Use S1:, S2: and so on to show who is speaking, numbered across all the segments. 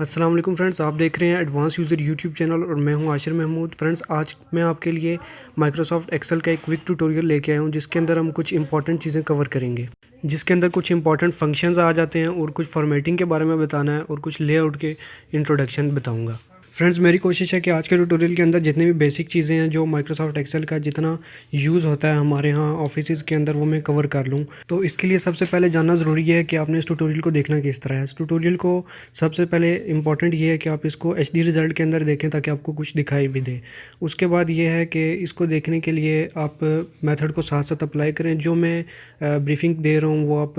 S1: अस्सलाम वालेकुम फ्रेंड्स, आप देख रहे हैं एडवांस यूज़र यूट्यूब चैनल और मैं हूं आशिर महमूद। फ्रेंड्स, आज मैं आपके लिए माइक्रोसॉफ्ट एक्सेल का एक क्विक ट्यूटोरियल लेके आया हूं जिसके अंदर हम कुछ इंपॉर्टेंट चीज़ें कवर करेंगे, जिसके अंदर कुछ इंपॉर्टेंट फंक्शंस आ जाते हैं और कुछ फॉर्मेटिंग के बारे में बताना है और कुछ लेआउट के इंट्रोडक्शन बताऊँगा। फ्रेंड्स, मेरी कोशिश है कि आज के ट्यूटोरियल के अंदर जितनी भी बेसिक चीज़ें हैं जो माइक्रोसॉफ्ट एक्सेल का जितना यूज़ होता है हमारे यहाँ ऑफिस के अंदर वो मैं कवर कर लूँ। तो इसके लिए सबसे पहले जानना ज़रूरी है कि आपने इस ट्यूटोरियल को देखना किस तरह है। इस ट्यूटोरियल को सबसे पहले इंपॉर्टेंट ये है कि आप इसको एचडी रिज़ल्ट के अंदर देखें ताकि आपको कुछ दिखाई भी दे। उसके बाद ये है कि इसको देखने के लिए आप मेथड को साथ साथ अप्लाई करें। जो मैं ब्रीफिंग दे रहा हूँ वो आप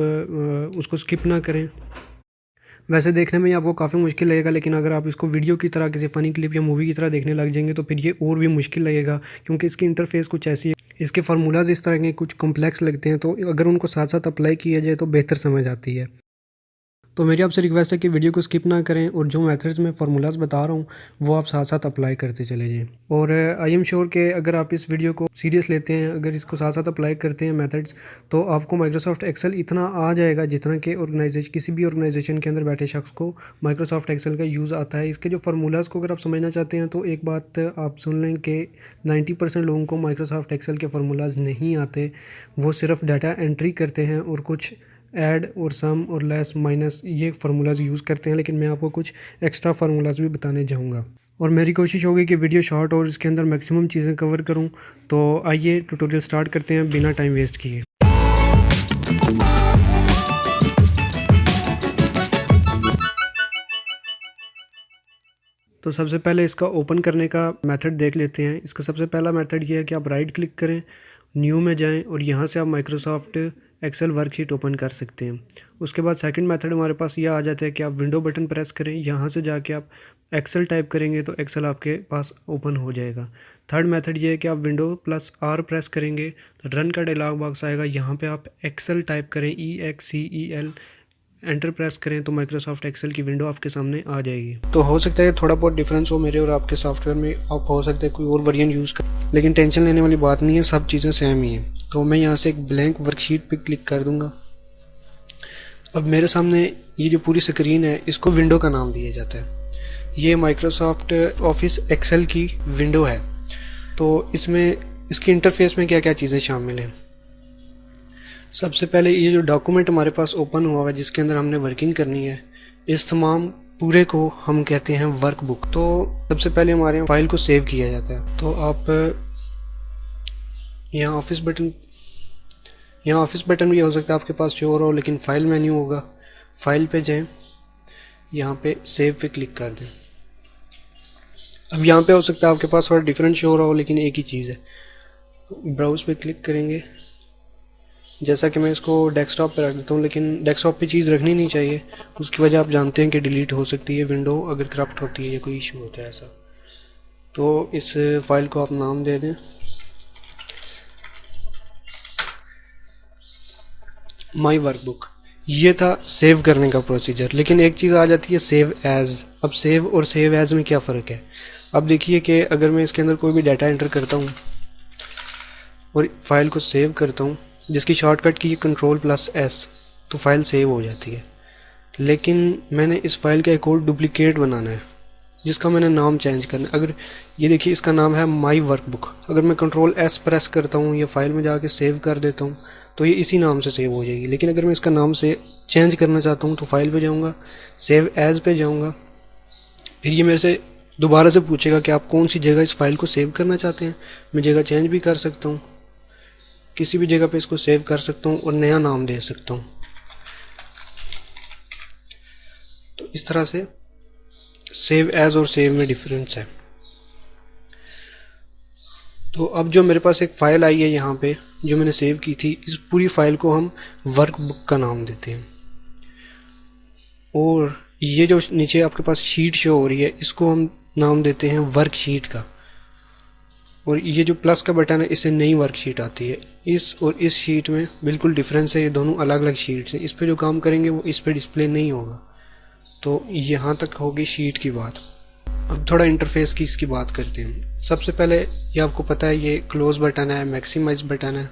S1: उसको स्किप ना करें। वैसे देखने में ये आपको काफ़ी मुश्किल लगेगा, लेकिन अगर आप इसको वीडियो की तरह किसी फ़नी क्लिप या मूवी की तरह देखने लग जाएंगे तो फिर ये और भी मुश्किल लगेगा, क्योंकि इसकी इंटरफेस कुछ ऐसी है, इसके फार्मूलाज इस तरह के कुछ कॉम्प्लेक्स लगते हैं। तो अगर उनको साथ साथ अप्लाई किया जाए तो बेहतर समझ आती है। तो मेरी आपसे रिक्वेस्ट है कि वीडियो को स्किप ना करें और जो मेथड्स मैं फार्मूलाज बता रहा हूँ वो आप साथ साथ अप्लाई करते चले जाएं। और आई एम श्योर कि अगर आप इस वीडियो को सीरियस लेते हैं, अगर इसको साथ साथ अप्लाई करते हैं मेथड्स, तो आपको माइक्रोसॉफ्ट एक्सेल इतना आ जाएगा जितना कि किसी भी ऑर्गेनाइजेशन के अंदर बैठे शख्स को माइक्रोसॉफ्ट एक्सेल का यूज़ आता है। इसके जो फार्मूलाज को अगर आप समझना चाहते हैं तो एक बात आप सुन लें कि 90% लोगों को माइक्रोसॉफ्ट एक्सेल के फार्मूलाज नहीं आते। वो सिर्फ डाटा एंट्री करते हैं और कुछ ऐड और सम और लेस माइनस ये फार्मूलाज यूज़ करते हैं, लेकिन मैं आपको कुछ एक्स्ट्रा फार्मूलाज भी बताने जाऊंगा। और मेरी कोशिश होगी कि वीडियो शॉर्ट और इसके अंदर मैक्सिमम चीज़ें कवर करूं। तो आइए ट्यूटोरियल स्टार्ट करते हैं बिना टाइम वेस्ट किए। तो सबसे पहले इसका ओपन करने का मेथड देख लेते हैं। इसका सबसे पहला मेथड ये है कि आप राइट क्लिक करें, न्यू में जाएं और यहाँ से आप माइक्रोसॉफ्ट एक्सेल वर्कशीट ओपन कर सकते हैं। उसके बाद सेकंड मेथड हमारे पास ये आ जाता है कि आप विंडो बटन प्रेस करें, यहाँ से जाके आप एक्सेल टाइप करेंगे तो एक्सेल आपके पास ओपन हो जाएगा। थर्ड मेथड ये है कि आप विंडो प्लस आर प्रेस करेंगे तो रन का डायलॉग बॉक्स आएगा, यहाँ पे आप एक्सेल टाइप करें, EXCEL, एंटर प्रेस करें तो माइक्रोसॉफ्ट एक्सेल की विंडो आपके सामने आ जाएगी। तो हो सकता है थोड़ा बहुत डिफरेंस हो मेरे और आपके सॉफ्टवेयर में, आप हो सकता है कोई और वेरिएंट यूज़ कर, लेकिन टेंशन लेने वाली बात नहीं है, सब चीज़ें सेम ही हैं। तो मैं यहाँ से एक ब्लैंक वर्कशीट पे क्लिक कर दूंगा। अब मेरे सामने ये जो पूरी स्क्रीन है इसको विंडो का नाम दिया जाता है। ये माइक्रोसॉफ्ट ऑफिस एक्सेल की विंडो है। तो इसमें इसकी इंटरफेस में क्या क्या चीज़ें शामिल हैं। सबसे पहले ये जो डॉक्यूमेंट हमारे पास ओपन हुआ है जिसके अंदर हमने वर्किंग करनी है, इस तमाम पूरे को हम कहते हैं वर्कबुक। तो सबसे पहले हमारे यहाँ फाइल को सेव किया जाता है। तो आप यहाँ ऑफिस बटन भी हो सकता है आपके पास शो हो, लेकिन फाइल मेन्यू होगा, फाइल पे जाएं, यहाँ पे सेव पे क्लिक कर दें। अब यहाँ पे हो सकता है आपके पास थोड़ा डिफरेंट शो हो, लेकिन एक ही चीज़ है। ब्राउज पे क्लिक करेंगे, जैसा कि मैं इसको डेस्कटॉप पे रख देता हूँ, लेकिन डेस्कटॉप पे चीज़ रखनी नहीं चाहिए। उसकी वजह आप जानते हैं कि डिलीट हो सकती है विंडो अगर करप्ट होती है या कोई इशू होता है ऐसा। तो इस फाइल को आप नाम दे दें माई वर्कबुक। ये था सेव करने का प्रोसीजर, लेकिन एक चीज़ आ जाती है सेव एज़। अब सेव और सेव एज़ में क्या फ़र्क है। अब देखिए कि अगर मैं इसके अंदर कोई भी डाटा एंटर करता हूँ और फाइल को सेव करता हूँ, जिसकी शॉर्टकट की Ctrl+S, तो फाइल सेव हो जाती है। लेकिन मैंने इस फाइल का एक और डुप्लीकेट बनाना है जिसका मैंने नाम चेंज करना है। अगर ये देखिए इसका नाम है माई वर्कबुक। अगर मैं Ctrl+S प्रेस करता हूँ या फाइल में जाके सेव कर देता हूँ तो ये इसी नाम से सेव हो जाएगी। लेकिन अगर मैं इसका नाम से चेंज करना चाहता हूँ तो फाइल पे जाऊँगा, सेव एज़ पे जाऊँगा, फिर ये मेरे से दोबारा से पूछेगा कि आप कौन सी जगह इस फाइल को सेव करना चाहते हैं। मैं जगह चेंज भी कर सकता हूँ, किसी भी जगह पे इसको सेव कर सकता हूँ और नया नाम दे सकता हूँ। तो इस तरह से सेव एज और सेव में डिफरेंस है। तो अब जो मेरे पास एक फ़ाइल आई है यहाँ पे जो मैंने सेव की थी, इस पूरी फाइल को हम वर्कबुक का नाम देते हैं। और ये जो नीचे आपके पास शीट शो हो रही है इसको हम नाम देते हैं वर्कशीट का। और ये जो प्लस का बटन है इससे नई वर्कशीट आती है। इस और इस शीट में बिल्कुल डिफरेंस है, ये दोनों अलग अलग शीट्स हैं। इस पे जो काम करेंगे वो इस पे डिस्प्ले नहीं होगा। तो यहाँ तक होगी शीट की बात। अब थोड़ा इंटरफेस की इसकी बात करते हैं। सबसे पहले ये आपको पता है ये क्लोज बटन है, मैक्सिमाइज बटन है,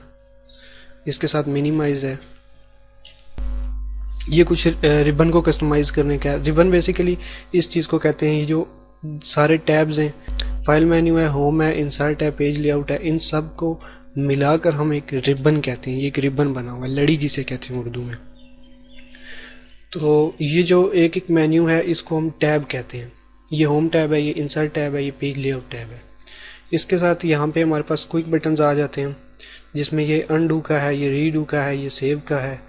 S1: इसके साथ मिनिमाइज है। ये कुछ रिबन को कस्टमाइज़ करने का है। रिबन बेसिकली इस चीज़ को कहते हैं, ये जो सारे टैब्स हैं, फाइल मेन्यू है, होम है, इंसर्ट है, पेज लेआउट है, इन सब को मिलाकर हम एक रिबन कहते हैं। ये एक रिबन बना हुआ है, लड़ी जिसे कहते हैं उर्दू में। तो ये जो एक एक मेन्यू है इसको हम टैब कहते हैं। ये होम टैब है, ये इंसर्ट टैब है, ये पेज लेआउट टैब है। इसके साथ यहाँ पे हमारे पास क्विक बटन्स आ जाते हैं, जिसमें ये अनडू का है, ये रीडू का है, ये सेव का है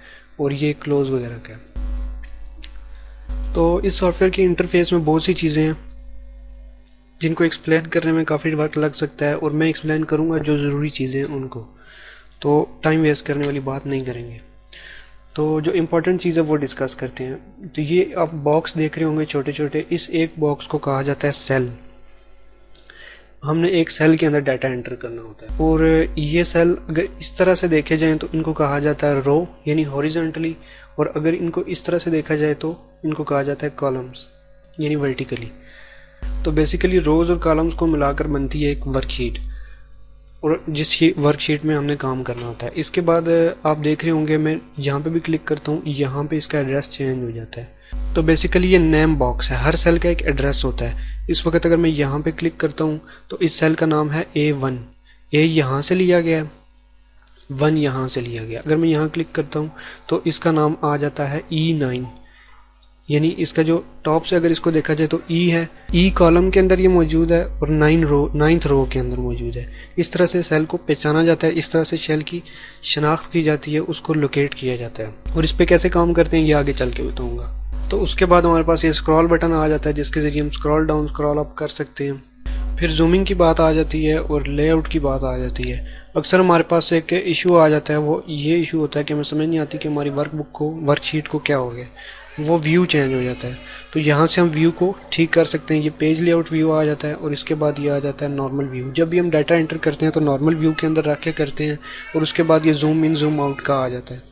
S1: और ये क्लोज वगैरह का है। तो इस सॉफ्टवेयर की इंटरफेस में बहुत सी चीज़ें हैं जिनको एक्सप्लेन करने में काफ़ी वक्त लग सकता है, और मैं एक्सप्लेन करूँगा जो ज़रूरी चीज़ें हैं उनको, तो टाइम वेस्ट करने वाली बात नहीं करेंगे। तो जो इम्पोर्टेंट चीज़ है वो डिस्कस करते हैं। तो ये आप बॉक्स देख रहे होंगे छोटे छोटे, इस एक बॉक्स को कहा जाता है सेल। हमने एक सेल के अंदर डाटा एंटर करना होता है, और ये सेल अगर इस तरह से देखे जाएँ तो इनको कहा जाता है रो यानी हॉरिजॉन्टली, और अगर इनको इस तरह से देखा जाए तो इनको कहा जाता है कॉलम्स यानी वर्टिकली। तो बेसिकली रोज़ और कॉलम्स को मिलाकर बनती है एक वर्कशीट, और जिस वर्कशीट में हमने काम करना होता है। इसके बाद आप देख रहे होंगे मैं जहाँ पे भी क्लिक करता हूँ यहाँ पे इसका एड्रेस चेंज हो जाता है। तो बेसिकली ये नेम बॉक्स है, हर सेल का एक एड्रेस होता है। इस वक्त अगर मैं यहाँ पे क्लिक करता हूँ तो इस सेल का नाम है A1, ए यहाँ से लिया गया, 1 यहाँ से लिया गया। अगर मैं यहाँ क्लिक करता हूँ तो इसका नाम आ जाता है E9, यानी इसका जो टॉप से अगर इसको देखा जाए तो ई है, ई कॉलम के अंदर ये मौजूद है और 9th रो के अंदर मौजूद है। इस तरह से सेल को पहचाना जाता है, इस तरह से सेल की शनाख्त की जाती है, उसको लोकेट किया जाता है। और इस पर कैसे काम करते हैं ये आगे चल के बताऊँगा। तो उसके बाद हमारे पास ये स्क्रॉल बटन आ जाता है जिसके ज़रिए हम स्क्रॉल डाउन स्क्रॉल अप कर सकते हैं। फिर जूमिंग की बात आ जाती है और लेआउट की बात आ जाती है। अक्सर हमारे पास एक इशू आ जाता है, वो ये इशू होता है कि हमें समझ नहीं आती कि हमारी वर्कशीट को क्या हो गया, वो व्यू चेंज हो जाता है। तो यहाँ से हम व्यू को ठीक कर सकते हैं। ये पेज लेआउट व्यू आ जाता है और इसके बाद ये आ जाता है नॉर्मल व्यू। जब भी हम डाटा एंटर करते हैं तो नॉर्मल व्यू के अंदर रख के करते हैं, और उसके बाद ये जूम इन जूम आउट का आ जाता है।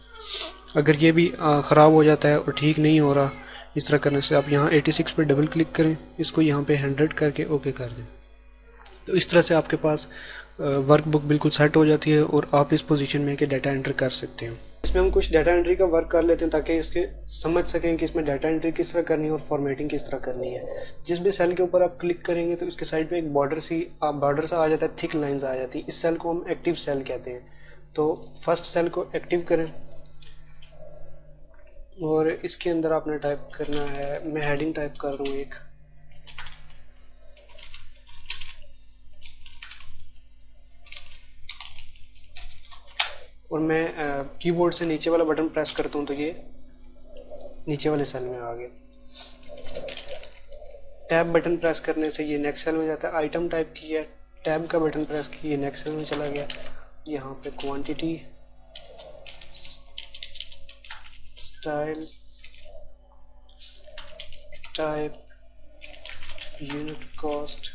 S1: अगर ये भी ख़राब हो जाता है और ठीक नहीं हो रहा, इस तरह करने से आप यहाँ 86 पर डबल क्लिक करें, इसको यहाँ पे 100 करके ओके कर दें। तो इस तरह से आपके पास वर्कबुक बिल्कुल सेट हो जाती है और आप इस पोजीशन में के डाटा एंटर कर सकते हैं। इसमें हम कुछ डाटा एंट्री का वर्क कर लेते हैं ताकि इसके समझ सकें कि इसमें डाटा एंट्री किस तरह करनी है और फॉर्मेटिंग किस तरह करनी है। जिस भी सेल के ऊपर आप क्लिक करेंगे तो इसके साइड में एक बॉर्डर सा आ जाता है, थिक लाइंस आ जाती है। इस सेल को हम एक्टिव सेल कहते हैं। तो फर्स्ट सेल को एक्टिव करें और इसके अंदर आपने टाइप करना है, मैं हेडिंग टाइप कर रहा हूँ एक, और मैं कीबोर्ड से नीचे वाला बटन प्रेस करता हूँ तो ये नीचे वाले सेल में आ गया। टैब बटन प्रेस करने से ये नेक्स्ट सेल में जाता है। आइटम टाइप किया, टैब का बटन प्रेस किया, नेक्स्ट सेल में चला गया। यहाँ पे quantity, style, type, unit cost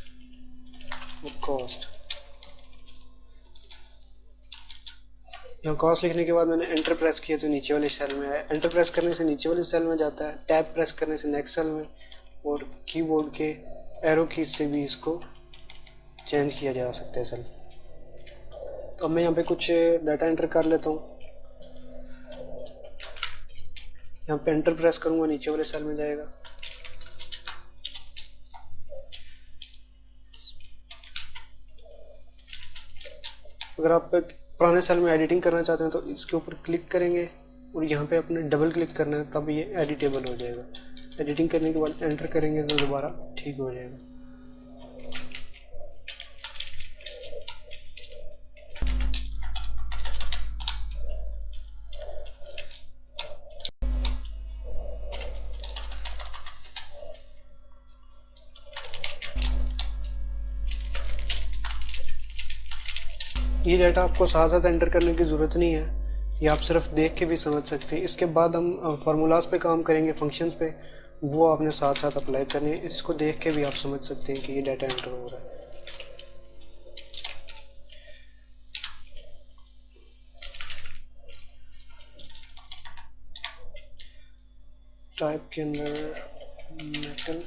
S1: और कॉस्ट। यहाँ कॉस्ट लिखने के बाद मैंने एंटर प्रेस किया तो नीचे वाले सेल में आया। एंटर प्रेस करने से नीचे वाले सेल में जाता है, टैब प्रेस करने से नेक्स्ट सेल में, और कीबोर्ड के एरो कीज से भी इसको चेंज किया जा सकता है सेल। तो अब मैं यहाँ पे कुछ डाटा एंटर कर लेता हूँ। यहाँ पे एंटर प्रेस करूँगा, नीचे वाले सेल में जाएगा। अगर आप पुराने सेल में एडिटिंग करना चाहते हैं तो इसके ऊपर क्लिक करेंगे और यहाँ पे अपने डबल क्लिक करना है, तब ये एडिटेबल हो जाएगा। एडिटिंग करने के बाद एंटर करेंगे तो दोबारा ठीक हो जाएगा। ये डाटा आपको साथ साथ एंटर करने की ज़रूरत नहीं है, ये आप सिर्फ देख के भी समझ सकते हैं। इसके बाद हम फार्मूलाज पे काम करेंगे, फंक्शंस पे, वो आपने साथ साथ अप्लाई करने हैं। इसको देख के भी आप समझ सकते हैं कि ये डाटा एंटर हो रहा है। टाइप के अंदर मेटल,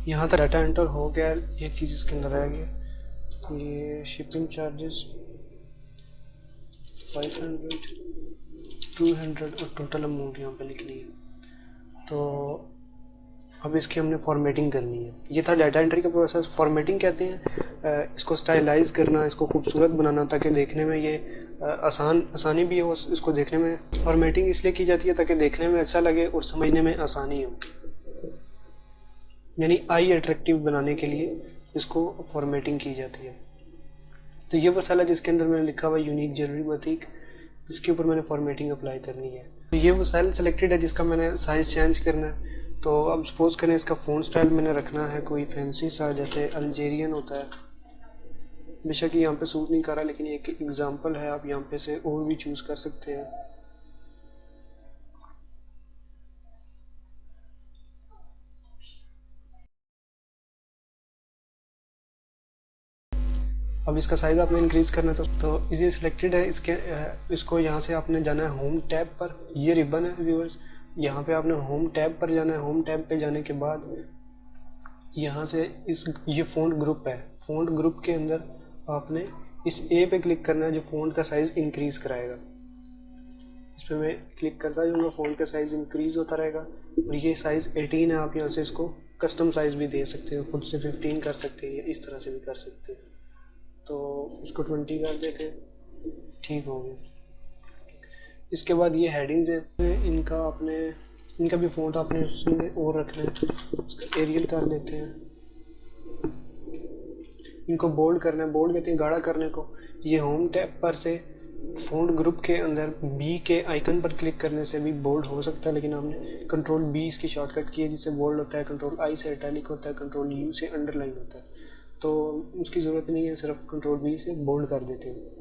S1: यहाँ तक डाटा एंटर हो गया। एक चीज़ इसके अंदर रह गया, ये शिपिंग चार्जेस 500, 200 और टोटल अमाउंट यहाँ पे लिखनी है। तो अब इसकी हमने फॉर्मेटिंग करनी है। ये था डाटा एंट्री का प्रोसेस। फॉर्मेटिंग कहते हैं इसको स्टाइलाइज करना, इसको खूबसूरत बनाना ताकि देखने में ये आसानी भी हो इसको देखने में। फॉर्मेटिंग इसलिए की जाती है ताकि देखने में अच्छा लगे और समझने में आसानी हो, यानी आई अट्रैक्टिव बनाने के लिए इसको फॉर्मेटिंग की जाती है। तो ये वो साल है जिसके अंदर मैंने लिखा हुआ यूनिक जरूरी प्रतीक, इसके ऊपर मैंने फॉर्मेटिंग अप्लाई करनी है। तो ये वो सेल सेलेक्टेड है जिसका मैंने साइज़ चेंज करना है। तो अब सपोज करें इसका फ़ॉन्ट स्टाइल मैंने रखना है कोई फैंसी सा, जैसे अल्जेरियन होता है। बेशक यहाँ पे सूट नहीं कर रहा, लेकिन एक एग्जांपल है, आप यहाँ पे से और भी चूज़ कर सकते हैं। अब इसका साइज़ आपने इंक्रीज़ करना है तो इसे सिलेक्टेड है। इसको यहाँ से आपने जाना है होम टैब पर। ये रिबन है व्यूअर्स, यहाँ पे आपने होम टैब पर जाना है। होम टैब पे जाने के बाद यहाँ से ये फ़ॉन्ट ग्रुप है। फ़ॉन्ट ग्रुप के अंदर आपने इस ए पे क्लिक करना है जो फ़ॉन्ट का साइज़ इंक्रीज़ कराएगा। इस पर मैं क्लिक करता जाऊँगा, फ़ॉन्ट का साइज़ इंक्रीज़ होता रहेगा। और ये साइज़ 18 है, आप यहाँ से इसको कस्टम साइज़ भी दे सकते हो, खुद से 15 कर सकते हैं या इस तरह से भी कर सकते हैं। तो इसको 20 कर देते हैं, ठीक हो गया। इसके बाद ये हेडिंग्स हैं, इनका भी फ़ॉन्ट आपने उसमें और रखना है। उसका एरियल कर देते हैं, इनको बोल्ड करना है। बोल्ड कहते हैं गाढ़ा करने को। ये होम टैब पर से फ़ॉन्ट ग्रुप के अंदर बी के आइकन पर क्लिक करने से भी बोल्ड हो सकता है, लेकिन हमने कंट्रोल बी इसकी शॉर्टकट की है जिससे बोल्ड होता है। कंट्रोल आई से इटैलिक होता है, कंट्रोल यू से अंडरलाइन होता है। तो उसकी ज़रूरत नहीं है, सिर्फ कंट्रोल बी से बोल्ड कर देते हैं।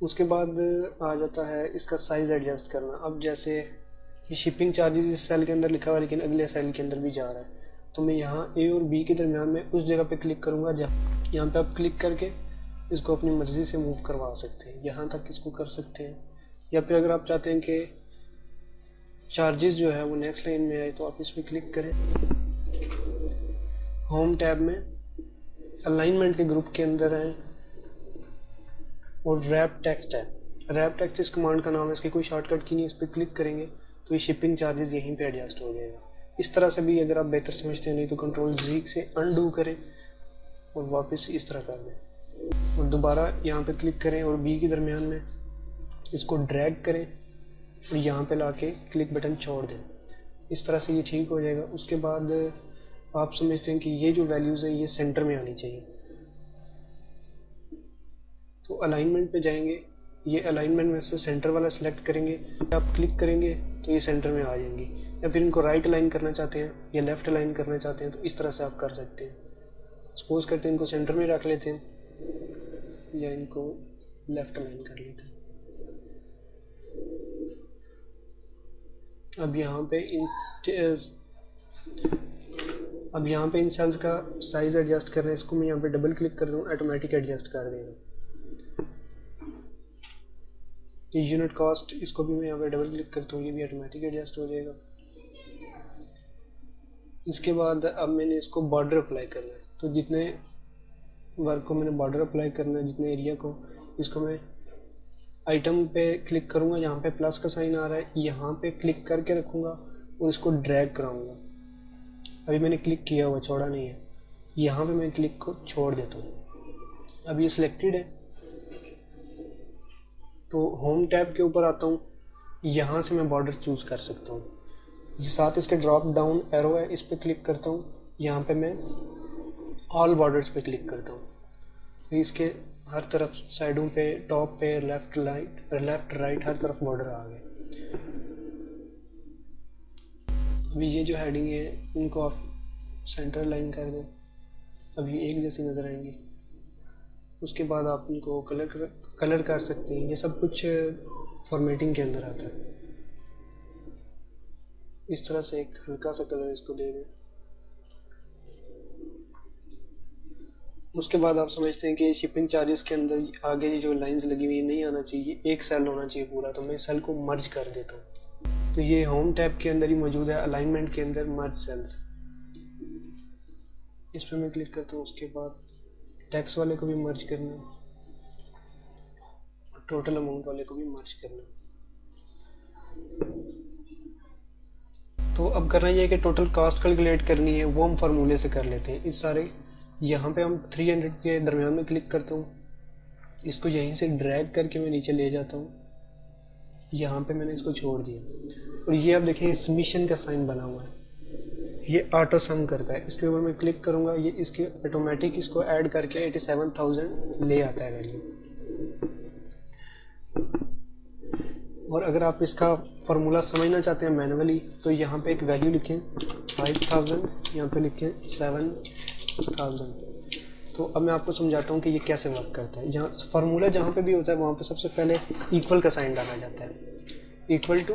S1: उसके बाद आ जाता है इसका साइज़ एडजस्ट करना। अब जैसे ये शिपिंग चार्जेस इस सेल के अंदर लिखा हुआ है लेकिन अगले सेल के अंदर भी जा रहा है, तो मैं यहाँ ए और बी के दरमियान में उस जगह पे क्लिक करूँगा जहाँ यहाँ पे आप क्लिक करके इसको अपनी मर्ज़ी से मूव करवा सकते हैं। यहाँ तक इसको कर सकते हैं, या फिर अगर आप चाहते हैं कि चार्जेस जो है वो नेक्स्ट लाइन में आए तो आप इस पर क्लिक करें। होम टैब में अलाइनमेंट के ग्रुप के अंदर है और रैप टेक्स्ट है। रैप टेक्स्ट इस कमांड का नाम है, इसकी कोई शॉर्टकट की नहीं। इस पर क्लिक करेंगे तो ये शिपिंग चार्जेस यहीं पे एडजस्ट हो जाएगा। इस तरह से भी अगर आप बेहतर समझते हैं, नहीं तो कंट्रोल जी से अनडू करें और वापस इस तरह कर दें और दोबारा यहाँ पे क्लिक करें और बी के दरमियान में इसको ड्रैग करें और यहाँ पे लाके क्लिक बटन छोड़ दें। इस तरह से ये ठीक हो जाएगा। उसके बाद आप समझते हैं कि ये जो वैल्यूज़ है ये सेंटर में आनी चाहिए, तो अलाइनमेंट पे जाएंगे। ये अलाइनमेंट में से सेंटर वाला सिलेक्ट करेंगे, आप क्लिक करेंगे तो ये सेंटर में आ जाएंगी। या फिर इनको राइट अलाइन करना चाहते हैं या लेफ़्ट अलाइन करना चाहते हैं तो इस तरह से आप कर सकते हैं। सपोज करते हैं इनको सेंटर में रख लेते हैं या इनको लेफ़्ट अलाइन कर लेते हैं। अब यहाँ पे इन सेल्स का साइज़ एडजस्ट करना है। इसको मैं यहाँ पे डबल क्लिक कर दूँ, ऑटोमेटिक एडजस्ट कर देगा। ये यूनिट कॉस्ट, इसको भी मैं यहाँ पे डबल क्लिक करता हूँ, ये भी ऑटोमेटिक एडजस्ट हो जाएगा। इसके बाद अब मैंने इसको बॉर्डर अप्लाई करना है, तो जितने वर्क को मैंने बॉर्डर अप्लाई करना है, जितने एरिया को, इसको मैं आइटम पे क्लिक करूँगा, यहाँ पे प्लस का साइन आ रहा है, यहाँ पे क्लिक करके रखूँगा और इसको ड्रैग कराऊँगा। अभी मैंने क्लिक किया हुआ, छोड़ा नहीं है, यहाँ पे मैं क्लिक को छोड़ देता हूँ। अब ये सिलेक्टेड है तो होम टैब के ऊपर आता हूँ, यहाँ से मैं बॉर्डर चूज़ कर सकता हूँ। ये साथ इसके ड्रॉप डाउन एरो है, इस पर क्लिक करता हूँ, यहाँ पे मैं ऑल बॉर्डर्स पे क्लिक करता हूँ। तो इसके हर तरफ साइडों पे, टॉप पे, लेफ़्ट राइट हर तरफ बॉर्डर आ गए। अभी ये जो हेडिंग है इनको आप सेंटर लाइन कर दें, अभी एक जैसी नज़र आएंगी। उसके बाद आप इनको कलर कर सकते हैं। ये सब कुछ फॉर्मेटिंग के अंदर आता है। इस तरह से एक हल्का सा कलर इसको दे दें। उसके बाद आप समझते हैं कि शिपिंग चार्जेस के अंदर आगे जो लाइंस लगी हुई नहीं आना चाहिए, एक सेल होना चाहिए पूरा, तो मैं सेल को मर्ज कर देता हूँ। तो ये होम टैब के अंदर ही मौजूद है, अलाइनमेंट के अंदर मर्ज सेल्स। इस पर मैं क्लिक करता हूँ। उसके बाद टैक्स वाले को भी मर्ज करना है, टोटल अमाउंट वाले को भी मर्ज करना है। तो अब करना ये है कि टोटल कॉस्ट कैलकुलेट करनी है, वो हम फार्मूले से कर लेते हैं। इस सारे यहाँ पे हम 300 के दरमियान में क्लिक करता हूँ, इसको यहीं से ड्रैग करके मैं नीचे ले जाता हूँ। यहाँ पे मैंने इसको छोड़ दिया और ये आप देखें सबमिशन का साइन बना हुआ है, ये ऑटो सम करता है। इसके ऊपर मैं क्लिक करूँगा, ये इसके ऑटोमेटिक इसको ऐड करके 87,000 ले आता है वैल्यू। और अगर आप इसका फार्मूला समझना चाहते हैं मैनुअली, तो यहाँ पे एक वैल्यू लिखें 5000, यहाँ पे लिखें 7000। तो अब मैं आपको समझाता हूँ कि ये कैसे वर्क करता है। यहाँ फार्मूला जहाँ पे भी होता है वहाँ पे सबसे पहले इक्वल का साइन डाला जाता है, इक्वल टू।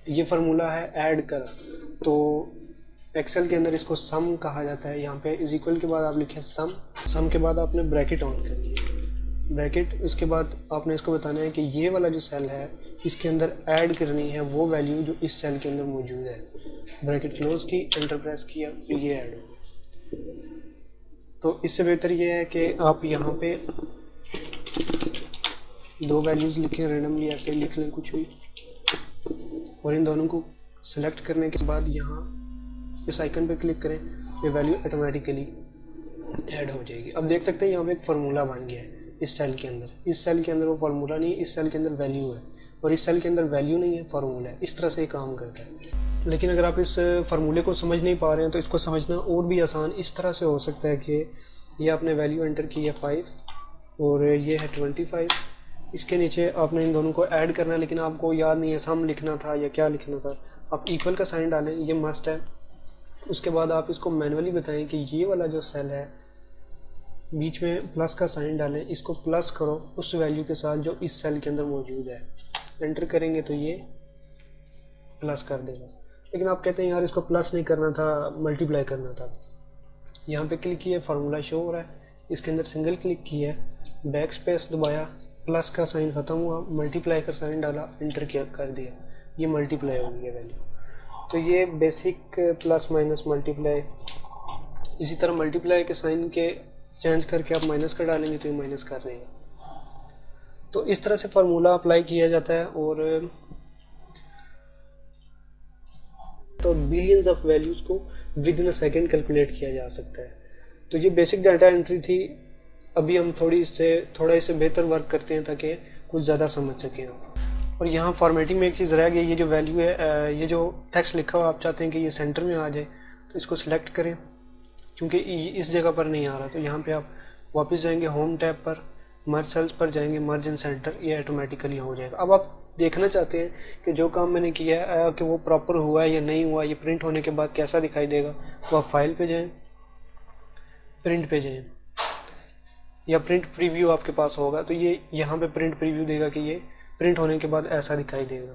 S1: ये फार्मूला है ऐड कर, तो एक्सेल के अंदर इसको सम कहा जाता है। यहाँ पे इज इक्वल के बाद आप लिखें सम, सम के बाद आपने ब्रैकेट ऑन करनी है, ब्रैकेट। उसके बाद आपने इसको बताना है कि ये वाला जो सेल है इसके अंदर ऐड करनी है वो वैल्यू जो इस सेल के अंदर मौजूद है। ब्रैकेट क्लोज की, एंटर प्रेस किया, तो ये ऐड हो। तो इससे बेहतर ये है कि आप यहाँ पे 2 वैल्यूज़ लिखें, रेंडमली ऐसे लिख लें कुछ भी, और इन दोनों को सेलेक्ट करने के बाद यहाँ इस आइकन पे क्लिक करें, ये वैल्यू ऑटोमेटिकली ऐड हो जाएगी। अब देख सकते हैं यहाँ पे एक फार्मूला बन गया है इस सेल के अंदर। इस सेल के अंदर वो फार्मूला नहीं है, इस सेल के अंदर वैल्यू है, और इस सेल के अंदर वैल्यू नहीं है, फार्मूला है। इस तरह से ये काम करता है। लेकिन अगर आप इस फार्मूले को समझ नहीं पा रहे हैं तो इसको समझना और भी आसान इस तरह से हो सकता है कि ये आपने वैल्यू एंटर की है 5 और ये है 25, इसके नीचे आपने इन दोनों को ऐड करना है, लेकिन आपको याद नहीं है सम लिखना था या क्या लिखना था। आप इक्वल का साइन डालें, ये मस्ट है। उसके बाद आप इसको मैनुअली बताएं कि ये वाला जो सेल है बीच में प्लस का साइन डालें, इसको प्लस करो उस वैल्यू के साथ जो इस सेल के अंदर मौजूद है। एंटर करेंगे तो ये प्लस कर देगा। लेकिन आप कहते हैं यार इसको प्लस नहीं करना था, मल्टीप्लाई करना था। यहाँ पे क्लिक किया, फार्मूला शो हो रहा है, इसके अंदर सिंगल क्लिक किया, बैक स्पेस दबाया, प्लस का साइन ख़त्म हुआ, मल्टीप्लाई का साइन डाला, एंटर किया, कर दिया, ये मल्टीप्लाई हो गई वैल्यू। तो ये बेसिक प्लस माइनस मल्टीप्लाई। इसी तरह मल्टीप्लाई के साइन के चेंज करके आप माइनस का डालेंगे तो ये माइनस कर देगा। तो इस तरह से फार्मूला अप्लाई किया जाता है और तो बिलियंस ऑफ वैल्यूज़ को with in a second calculate किया जा सकता है। तो ये बेसिक डाटा एंट्री थी। अभी हम थोड़ा इससे बेहतर वर्क करते हैं ताकि कुछ ज़्यादा समझ सकें आप। और यहाँ फॉर्मेटिंग में एक चीज़ रह गई, ये जो वैल्यू है, ये जो टेक्स्ट लिखा हुआ आप चाहते हैं कि ये सेंटर में आ जाए, तो इसको सिलेक्ट करें क्योंकि इस जगह पर नहीं आ रहा। तो यहाँ पे आप वापस जाएंगे, होम टैब पर मर्ज सेल्स पर जाएंगे, मर्ज इन सेंटर, ये ऑटोमेटिकली हो जाएगा। अब आप देखना चाहते हैं कि जो काम मैंने किया है कि वो प्रॉपर हुआ है या नहीं हुआ, ये प्रिंट होने के बाद कैसा दिखाई देगा, तो आप फाइल पे जाएं, प्रिंट पे जाएं, या प्रिंट प्रीव्यू आपके पास होगा तो ये यहाँ पे प्रिंट प्रीव्यू देगा कि ये प्रिंट होने के बाद ऐसा दिखाई देगा।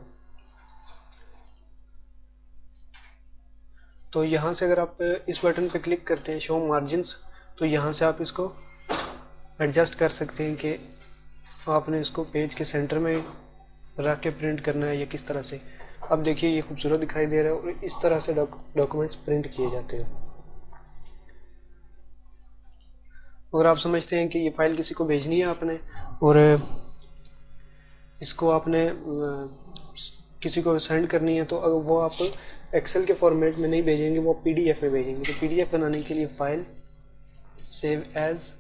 S1: तो यहाँ से अगर आप इस बटन पे क्लिक करते हैं शो मार्जिन्स, तो यहाँ से आप इसको एडजस्ट कर सकते हैं कि आपने इसको पेज के सेंटर में रख के प्रिंट करना है या किस तरह से। अब देखिए ये खूबसूरत दिखाई दे रहा है और इस तरह से डॉक्यूमेंट्स प्रिंट किए जाते हैं। अगर आप समझते हैं कि ये फाइल किसी को भेजनी है आपने और इसको आपने किसी को सेंड करनी है, तो अगर वो आप एक्सेल के फॉर्मेट में नहीं भेजेंगे, वो पीडीएफ में भेजेंगे। तो पीडीएफ बनाने के लिए file, save as,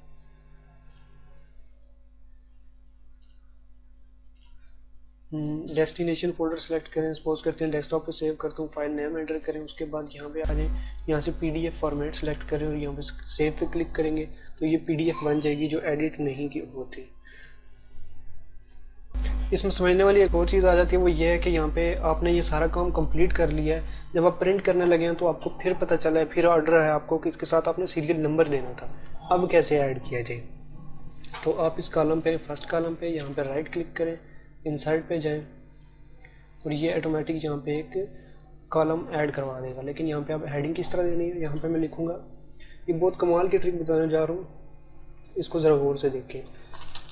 S1: destination folder select करें, सपोज करते हैं डेस्कटॉप पे सेव करता हूँ, फाइल नेम एंटर करें, उसके बाद यहाँ पे आ जाएं, यहाँ से पीडीएफ फॉर्मेट सेलेक्ट करें और यहाँ पे सेव पे क्लिक करेंगे तो ये पीडीएफ बन जाएगी जो एडिट नहीं की होती। इसमें समझने वाली एक और चीज़ आ जाती है, वो ये है कि यहाँ पे आपने ये सारा काम कंप्लीट कर लिया है, जब आप प्रिंट करने लगे हैं तो आपको फिर पता चला है, फिर ऑर्डर है आपको कि इसके साथ आपने सीरियल नंबर देना था। अब कैसे ऐड किया जाए, तो आप इस कॉलम पे, फर्स्ट कॉलम पे यहाँ पे राइट क्लिक करें, इंसर्ट पे जाएं और ये ऑटोमेटिक यहाँ पे एक कॉलम ऐड करवा देगा। लेकिन यहाँ पे आप हेडिंग किस तरह देनी है, यहाँ पे मैं लिखूँगा, ये बहुत कमाल की ट्रिक बताने जा रहा हूँ, इसको ज़रा गौर से देखें।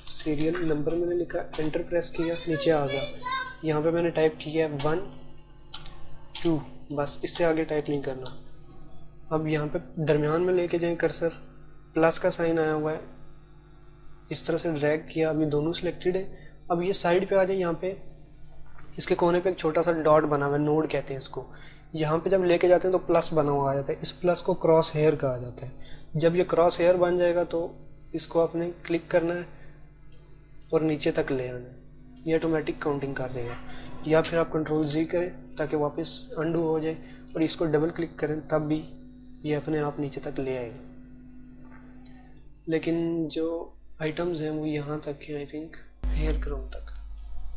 S1: सीरियल नंबर मैंने लिखा, एंटर प्रेस किया, नीचे आ गया, यहाँ पे मैंने टाइप किया है 1 2, बस इससे आगे टाइप नहीं करना। अब यहाँ पे दरमियान में लेके जाएं कर्सर, प्लस का साइन आया हुआ है, इस तरह से ड्रैग किया, अभी दोनों सिलेक्टेड है। अब ये साइड पे आ जाए, यहाँ पे इसके कोने पे एक छोटा सा डॉट बना हुआ है, नोड कहते हैं इसको। यहाँ पे जब लेके जाते हैं तो प्लस बना हुआ आ जाता है, इस प्लस को क्रॉस हेयर कहा जाता है। जब ये क्रॉस हेयर बन जाएगा तो इसको आपने क्लिक करना है और नीचे तक ले आना है, ये ऑटोमेटिक काउंटिंग कर देगा। या फिर आप कंट्रोल जी करें ताकि वापस अंडू हो जाए, और इसको डबल क्लिक करें तब भी ये अपने आप नीचे तक ले आएगा। लेकिन जो आइटम्स हैं वो यहाँ तक हैं, आई थिंक हेयर क्रोम तक।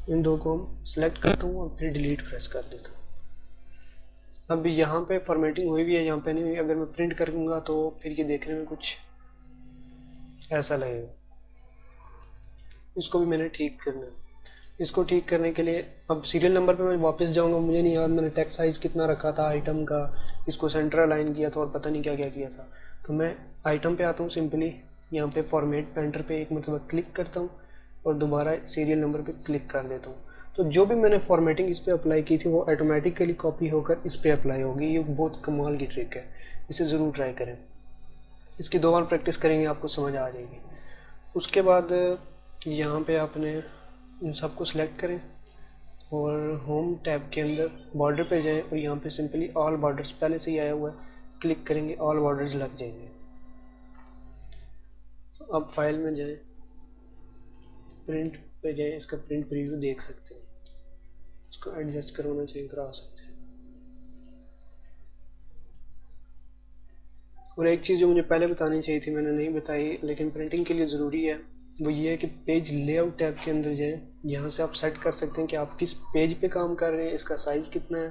S1: इन दो को हम सेलेक्ट करता हूँ और फिर डिलीट प्रेस कर देता हूँ। अब यहाँ पे फॉर्मेटिंग हुई भी है, यहाँ पे नहीं हुई। अगर मैं प्रिंट करूँगा तो फिर ये देखने में कुछ ऐसा लगेगा। इसको भी मैंने ठीक करना है। इसको ठीक करने के लिए अब सीरियल नंबर पे मैं वापस जाऊँगा। मुझे नहीं याद मैंने टेक्स्ट साइज़ कितना रखा था आइटम का, इसको सेंटर अलाइन किया था और पता नहीं क्या क्या किया था। तो मैं आइटम पे आता हूँ, सिंपली यहाँ पे फॉर्मेट पेंटर पे एक मरतबा क्लिक करता हूँ और दोबारा सीरियल नंबर पे क्लिक कर देता हूँ। तो जो भी मैंने फॉर्मेटिंग इस पर अप्लाई की थी वो ऑटोमेटिकली कॉपी होकर इस पर अप्लाई होगी। ये बहुत कमाल की ट्रिक है, इसे ज़रूर ट्राई करें। इसकी 2 बार प्रैक्टिस करेंगे आपको समझ आ जाएगी। उसके बाद यहाँ पे आपने इन सबको सिलेक्ट करें और होम टैब के अंदर बॉर्डर पे जाएं और यहाँ पे सिंपली ऑल बॉर्डर्स पहले से ही आया हुआ है, क्लिक करेंगे, ऑल बॉर्डर्स लग जाएंगे। तो अब फाइल में जाएं, प्रिंट पे जाएं, इसका प्रिंट प्रीव्यू देख सकते हैं। इसको एडजस्ट करवाना चाहिए, करा सकते हैं। और एक चीज़ जो मुझे पहले बतानी चाहिए थी मैंने नहीं बताई, लेकिन प्रिंटिंग के लिए ज़रूरी है, वो ये है कि पेज लेआउट टैब के अंदर जाएं। यहाँ से आप सेट कर सकते हैं कि आप किस पेज पे काम कर रहे हैं, इसका साइज़ कितना है।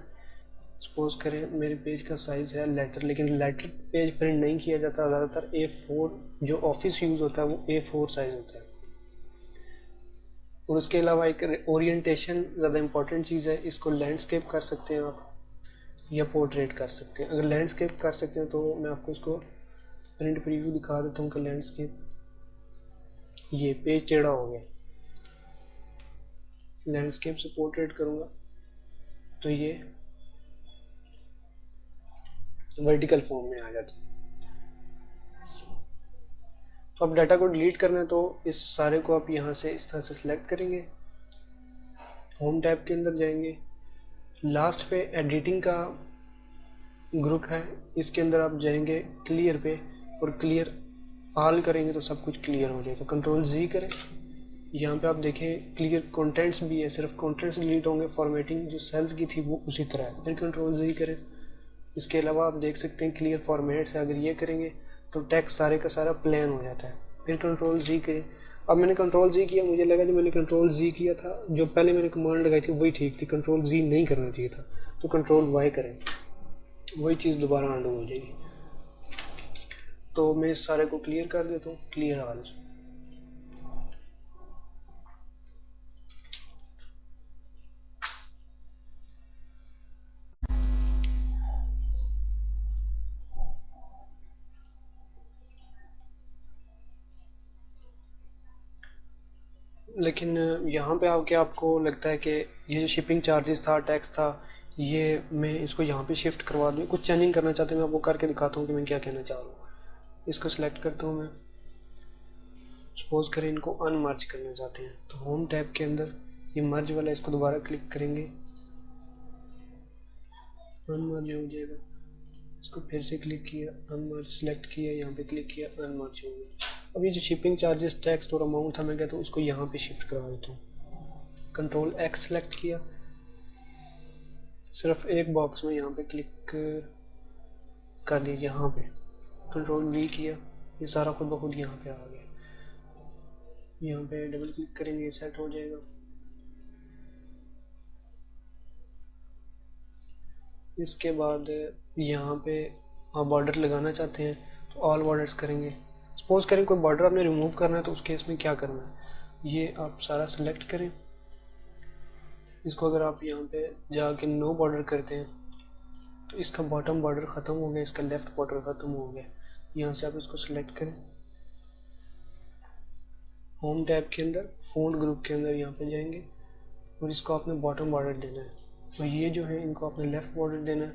S1: सपोज करें मेरे पेज का साइज़ है लेटर, लेकिन लेटर पेज प्रिंट नहीं किया जाता, ज़्यादातर A4 जो ऑफिस यूज़ होता है वो A4 साइज़ होता है। और उसके अलावा एक ओरिएंटेशन ज़्यादा इंपॉर्टेंट चीज़ है, इसको लैंडस्केप कर सकते हैं आप या पोर्ट्रेट कर सकते हैं। अगर लैंडस्केप कर सकते हैं तो मैं आपको इसको प्रिंट प्रीव्यू दिखा देता हूँ कि लैंडस्केप, ये पेज टेढ़ा हो गया। लैंडस्केप से पोर्ट्रेट करूँगा तो ये वर्टिकल फॉर्म में आ जाता है। तो अब डाटा को डिलीट करना है तो इस सारे को आप यहाँ से इस तरह से सिलेक्ट करेंगे, होम टैब के अंदर जाएंगे, लास्ट पे एडिटिंग का ग्रुप है, इसके अंदर आप जाएंगे क्लियर पे और क्लियर ऑल करेंगे तो सब कुछ क्लियर हो जाएगा। कंट्रोल जी करें, यहाँ पे आप देखें क्लियर कंटेंट्स भी है, सिर्फ कंटेंट्स डिलीट होंगे, फॉर्मेटिंग जो सेल्स की थी वो उसी तरह है। फिर कंट्रोल जी करें। इसके अलावा आप देख सकते हैं क्लियर फॉर्मेट्स है, अगर ये करेंगे तो टेक्स्ट सारे का सारा प्लेन हो जाता है। फिर कंट्रोल जी करें। अब मैंने कंट्रोल जी किया, मुझे लगा जो मैंने कंट्रोल जी किया था, जो पहले मैंने कमांड लगाई थी वही ठीक थी, कंट्रोल जी नहीं करना चाहिए था। तो कंट्रोल वाई करें, वही चीज़ दोबारा अंडू हो जाएगी। तो मैं इस सारे को क्लियर कर देता हूँ, क्लियर ऑल। लेकिन यहाँ पे आके आपको लगता है कि ये जो शिपिंग चार्जेस था, टैक्स था, ये मैं इसको यहाँ पे शिफ्ट करवा दूँ, कुछ चेंजिंग करना चाहते हैं, मैं आपको करके दिखाता हूँ कि मैं क्या कहना चाह रहा हूँ। इसको सिलेक्ट करता हूँ मैं, सपोज करें इनको अनमर्ज करना चाहते हैं तो होम टैब के अंदर ये मर्ज वाला, इसको दोबारा क्लिक करेंगे, अनमर्ज हो जाएगा। इसको फिर से क्लिक किया, अनमर्ज सेलेक्ट किया, यहाँ पे क्लिक किया, अनमर्ज हो गया। अब ये जो शिपिंग चार्जेस, टैक्स और अमाउंट था, मैं कहता हूँ उसको यहाँ पे शिफ्ट करवा देता हूँ। कंट्रोल एक्स सेलेक्ट किया, सिर्फ एक बॉक्स में यहाँ पे क्लिक कर दीजिए, यहाँ पे कंट्रोल वी किया, ये सारा खुद ब खुद यहाँ पे आ गया। यहाँ पे डबल क्लिक करेंगे, सेट हो जाएगा। इसके बाद यहाँ पे आप बॉर्डर लगाना चाहते हैं तो ऑल बॉर्डर्स करेंगे। सपोज करें कोई बॉर्डर आपने रिमूव करना है तो उस केस में क्या करना है, ये आप सारा सेलेक्ट करें। इसको अगर आप यहाँ पे जाके नो बॉर्डर करते हैं तो इसका बॉटम बॉर्डर ख़त्म हो गया, इसका लेफ़्ट बॉर्डर ख़त्म हो गया। यहाँ से आप इसको सेलेक्ट करें, होम टैब के अंदर फ़ॉन्ट ग्रुप के अंदर यहाँ पे जाएंगे और इसको आपने बॉटम बॉर्डर देना है, और ये जो है इनको आपने लेफ़्ट बॉर्डर देना है,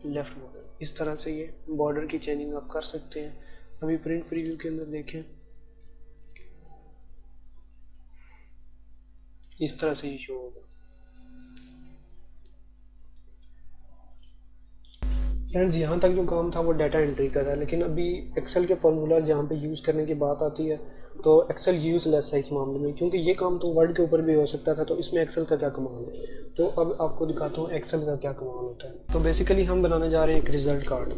S1: लेफ़्ट बॉर्डर। इस तरह से ये बॉर्डर की चेंजिंग आप कर सकते हैं। अभी प्रिंट प्रीव्यू के अंदर देखें, इस तरह से ये शो होगा। फ्रेंड्स, यहाँ तक जो काम था वो डाटा एंट्री का था, लेकिन अभी एक्सेल के फार्मूला जहाँ पे यूज़ करने की बात आती है तो एक्सेल यूज़लेस है इस मामले में, क्योंकि ये काम तो वर्ड के ऊपर भी हो सकता था। तो इसमें एक्सेल का क्या कमाल है, तो अब आपको दिखाता हूँ एक्सेल का क्या कमाल होता है। तो बेसिकली हम बनाने जा रहे हैं एक रिज़ल्ट कार्ड,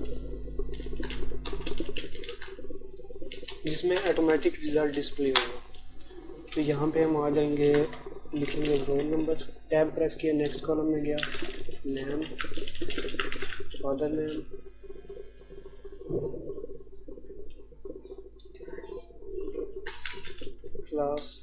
S1: जिसमें ऑटोमेटिक रिज़ल्ट डिस्प्ले होगा। तो यहाँ पे हम आ जाएंगे, लिखेंगे रोल नंबर, टैब प्रेस किया, नेक्स्ट कॉलम में गया, नेम, फादर नेम, क्लास,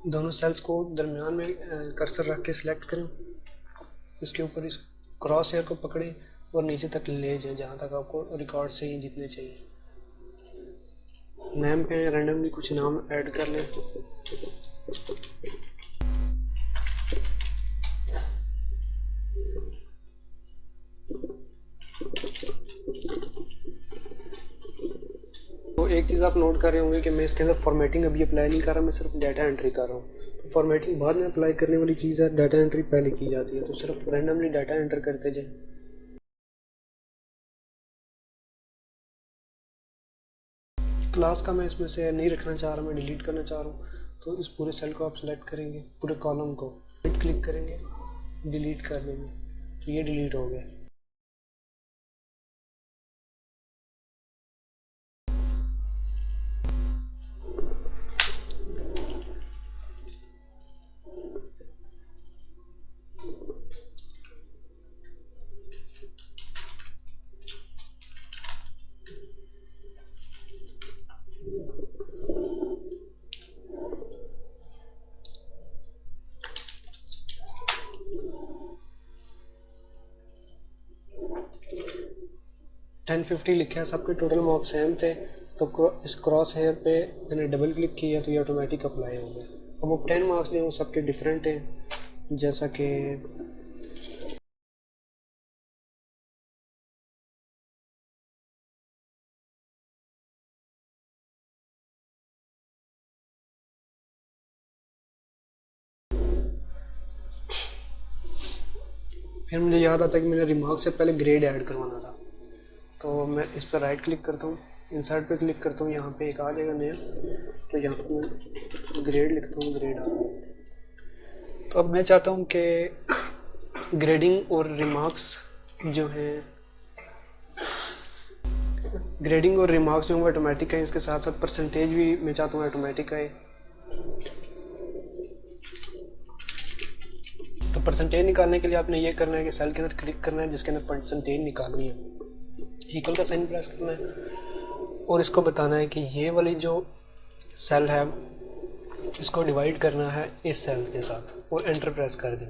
S1: दोनों सेल्स को दरमियान में कर्सर रख के सिलेक्ट करें, इसके ऊपर इस क्रॉस हेयर को पकड़ें और नीचे तक ले जाएं जहाँ तक आपको रिकॉर्ड चाहिए, जितने चाहिए। नेम पे रैंडमली कुछ नाम ऐड कर लें। तो एक चीज़ आप नोट कर रहे होंगे कि मैं इसके अंदर फॉर्मेटिंग अभी अप्लाई नहीं कर रहा, मैं सिर्फ डाटा एंट्री कर रहा हूँ। तो फॉर्मेटिंग बाद में अप्लाई करने वाली चीज़ है, डाटा एंट्री पहले की जाती है। तो सिर्फ रैंडमली डाटा एंटर करते जाएं। क्लास का मैं इसमें से नहीं रखना चाह रहा, मैं डिलीट करना चाह रहा हूँ। तो इस पूरे सेल को आप सेलेक्ट करेंगे, पूरे कॉलम को राइट क्लिक करेंगे, डिलीट कर देंगे, तो ये डिलीट हो गया। टेन 50 लिखा है, सबके टोटल मार्क्स सेम थे। तो इस क्रॉस हेयर पे मैंने डबल क्लिक किया तो ये ऑटोमेटिक अप्लाई हो गया। अब वो 10 मार्क्स जो वो सबके डिफरेंट हैं, जैसा कि फिर मुझे याद आता है कि मैंने रिमार्क से पहले ग्रेड ऐड करवाना था। तो मैं इस पर राइट क्लिक करता हूँ, इंसर्ट पे क्लिक करता हूँ, यहाँ पे एक आ जाएगा नया। तो यहाँ पे मैं ग्रेड लिखता हूँ, ग्रेड आ गया। तो अब मैं चाहता हूँ कि ग्रेडिंग और रिमार्क्स जो हैं, ग्रेडिंग और रिमार्क्स जो हैं वो ऑटोमेटिक है, इसके साथ साथ परसेंटेज भी मैं चाहता हूँ ऑटोमेटिक आए। तो परसेंटेज निकालने के लिए आपने ये करना है कि सेल के अंदर क्लिक करना है जिसके अंदर परसेंटेज निकालनी है, इक्वल का साइन प्रेस करना है और इसको बताना है कि ये वाली जो सेल है इसको डिवाइड करना है इस सेल के साथ और एंटर प्रेस कर दें।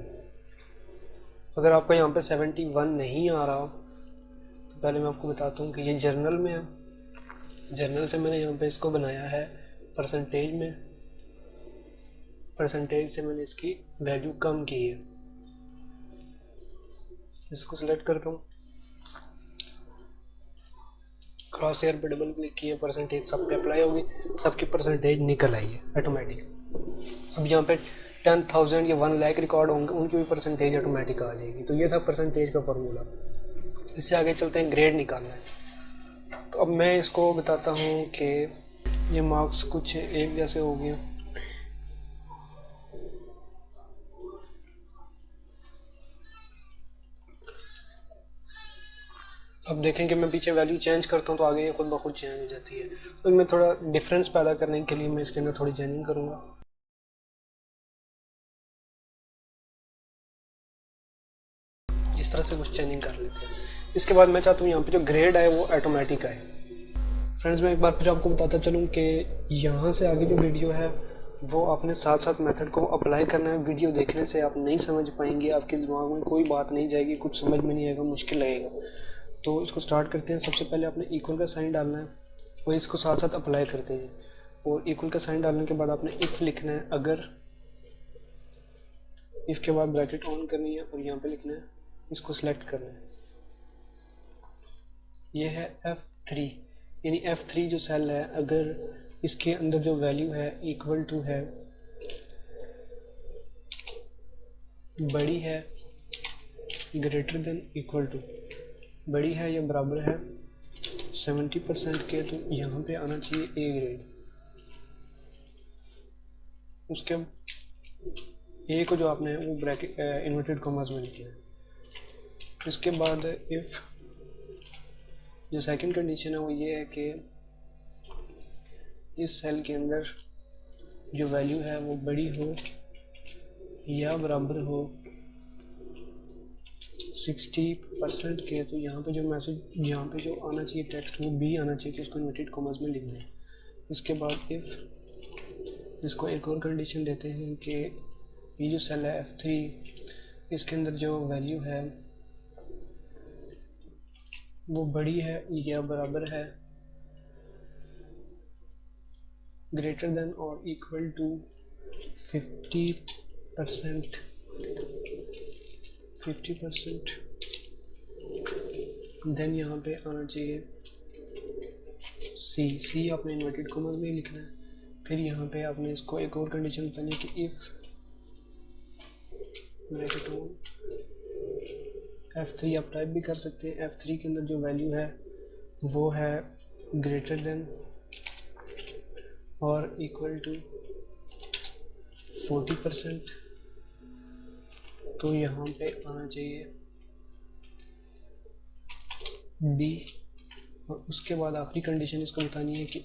S1: अगर आपको यहाँ पे 71 नहीं आ रहा तो पहले मैं आपको बताता हूँ कि ये जर्नल में है। जर्नल से मैंने यहाँ पे इसको बनाया है परसेंटेज में, परसेंटेज से मैंने इसकी वैल्यू कम की है। इसको सिलेक्ट करता हूँ, क्रॉस हेयर पे डबल क्लिक किया, परसेंटेज सब पे अप्लाई होगी, सबकी परसेंटेज निकल आई है ऑटोमेटिक। अब यहाँ पे 10,000 या 1 लाख रिकॉर्ड होंगे, उनकी भी परसेंटेज ऑटोमेटिक आ जाएगी। तो ये था परसेंटेज का फार्मूला। इससे आगे चलते हैं, ग्रेड निकालना है। तो अब मैं इसको बताता हूँ कि ये मार्क्स कुछ एक जैसे हो गए। अब देखें कि मैं पीछे वैल्यू चेंज करता हूँ तो आगे ये खुद ब खुद चेंज हो जाती है। तो मैं थोड़ा डिफरेंस पैदा करने के लिए मैं इसके अंदर थोड़ी चेंजिंग करूँगा। इस तरह से कुछ चेंजिंग कर लेते हैं। इसके बाद मैं चाहता हूँ यहाँ पे जो ग्रेड है वो ऑटोमेटिक आए। फ्रेंड्स मैं एक बार फिर आपको बताता चलूँ कि यहाँ से आगे जो वीडियो है वो आपने साथ साथ मेथड को अप्लाई करना है। वीडियो देखने से आप नहीं समझ पाएंगे, आपके दिमाग में कोई बात नहीं जाएगी, कुछ समझ में नहीं आएगा, मुश्किल लगेगा। तो इसको स्टार्ट करते हैं। सबसे पहले आपने इक्वल का साइन डालना है और इसको साथ साथ अप्लाई करते हैं। और इक्वल का साइन डालने के बाद आपने इफ़ लिखना है, अगर इफ़ के बाद ब्रैकेट ऑन करनी है और यहाँ पे लिखना है, इसको सिलेक्ट करना है। ये है F3, यानी F3 जो सेल है, अगर इसके अंदर जो वैल्यू है इक्वल टू है, बड़ी है, ग्रेटर देन इक्वल टू, बड़ी है या बराबर है 70% के, तो यहाँ पे आना चाहिए ए ग्रेड। उसके ए को जो आपने वो ब्रैकेट इन्वर्टेड कॉमास में लिखना है। इसके बाद इफ़ जो सेकंड कंडीशन है वो ये है कि इस सेल के अंदर जो वैल्यू है वो बड़ी हो या बराबर हो 60% के, तो यहाँ पे जो मैसेज, यहाँ पे जो आना चाहिए टेक्स्ट वो बी आना चाहिए, कि उसको इन्वर्टेड कॉमास में लिख दें। इसके बाद इफ़ इसको एक और कंडीशन देते हैं कि ये जो सेल है F3, इसके अंदर जो वैल्यू है वो बड़ी है या बराबर है, ग्रेटर देन और इक्वल टू 50%, देन यहाँ पे आना चाहिए सी आपने इन्वर्टेड कॉमास में ही लिखना है। फिर यहाँ पे आपने इसको एक और कंडीशन बतानी है कि इफ़ ब्रैकेट ऑन F3 आप टाइप भी कर सकते हैं। F3 के अंदर जो वैल्यू है वो है ग्रेटर देन और इक्वल टू 40%, तो यहाँ पे आना चाहिए D। और उसके बाद आखिरी कंडीशन इसको बतानी है कि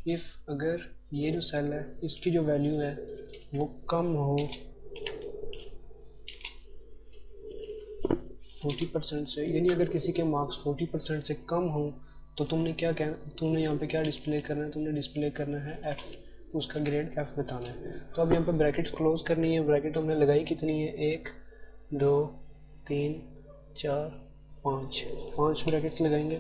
S1: इफ़ अगर ये जो सेल है इसकी जो वैल्यू है वो कम हो 40% से, यानी अगर किसी के मार्क्स 40% से कम हो तो तुमने क्या कहना, तुमने यहाँ पे क्या डिस्प्ले करना है, तुमने डिस्प्ले करना है F, उसका ग्रेड F बताना है। तो अब यहाँ पे ब्रैकेट्स क्लोज करनी है। ब्रैकेट हमने लगाई कितनी है, 1 2 3 4 5 ब्रैकेट्स लगाएंगे,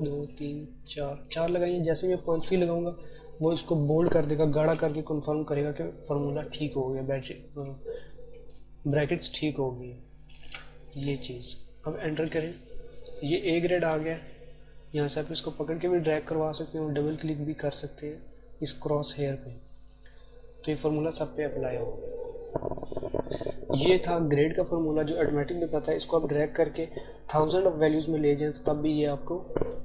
S1: 2 3 4 लगाएंगे। जैसे मैं 5वीं लगाऊंगा वो इसको बोल्ड कर देगा, गाढ़ा करके कन्फर्म करेगा कि फार्मूला ठीक हो गया, ब्रैकेट्स ठीक हो गई, ये चीज़। अब एंटर करें तो ये ए ग्रेड आ गया। यहाँ से आप इसको पकड़ के भी ड्रैग करवा सकते हैं और डबल क्लिक भी कर सकते हैं इस क्रॉस हेयर पे, तो ये फार्मूला सब पे अप्लाई हो गया। ये था ग्रेड का फार्मूला जो ऑटोमेटिक बताता है। इसको आप ड्रैग करके 1000 ऑफ वैल्यूज़ में ले जाएं तो तब भी ये आपको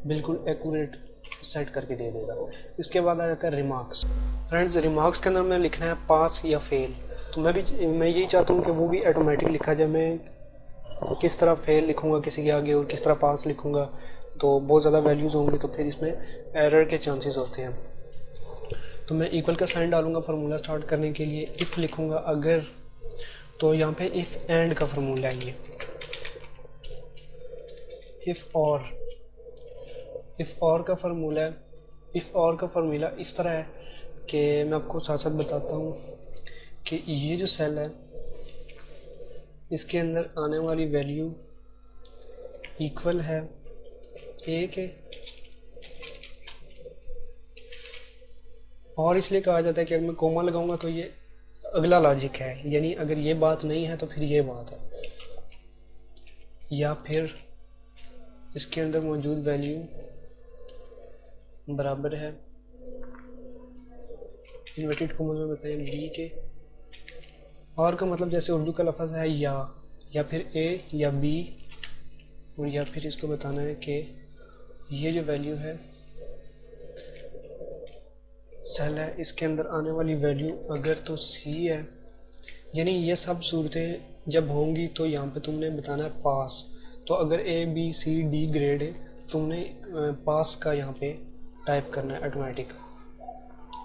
S1: बिल्कुल एक्यूरेट सेट करके दे देगा। इसके बाद आ जाता है रिमार्क्स। फ्रेंड्स रिमार्क्स के अंदर मैंने लिखना है पास या फेल, तो मैं यही चाहता हूँ कि वो भी ऑटोमेटिक लिखा जाए। मैं किस तरह फेल लिखूँगा किसी के आगे और किस तरह पास लिखूँगा तो बहुत ज़्यादा वैल्यूज़ होंगे, तो फिर इसमें एरर के चांसेस होते हैं। तो मैं इक्वल का साइन डालूंगा फार्मूला स्टार्ट करने के लिए। इफ़ लिखूँगा अगर, तो यहाँ पे इफ़ एंड का फार्मूला है ये। इफ़ और का फार्मूला है। इफ़ और का फार्मूला इस तरह है कि मैं आपको साथ साथ बताता हूँ कि ये जो सेल है इसके अंदर आने वाली वैल्यू इक्वल है ए के, और इसलिए कहा जाता है कि अगर मैं कोमा लगाऊंगा तो ये अगला लॉजिक है, यानी अगर ये बात नहीं है तो फिर ये बात है, या फिर इसके अंदर मौजूद वैल्यू बराबर है इन्वर्टेड कॉमा में बताएं बी के। और का मतलब जैसे उर्दू का लफ्ज़ है या फिर ए या बी, और या फिर इसको बताना है कि ये जो वैल्यू है सेल है इसके अंदर आने वाली वैल्यू अगर तो सी है, यानी ये सब सूरतें जब होंगी तो यहाँ पे तुमने बताना है पास। तो अगर ABCD ग्रेड है, तुमने पास का यहाँ पे टाइप करना है ऑटोमेटिक।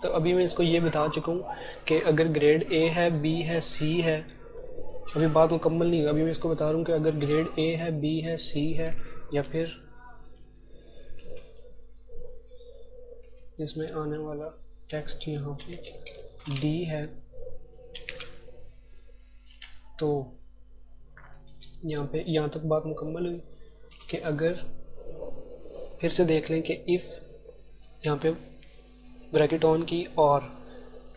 S1: तो अभी मैं इसको ये बता चुका हूँ कि अगर ग्रेड A है, B है, C है, अभी बात मुकम्मल नहीं हुई। अभी मैं इसको बता रहा हूँ कि अगर ग्रेड A है, B है, C है, या फिर इसमें आने वाला टेक्स्ट यहाँ पे D है, तो यहाँ पे यहाँ तक बात मुकम्मल हुई कि अगर फिर से देख लें कि इफ़ यहाँ पे ब्रैकेट ऑन की और,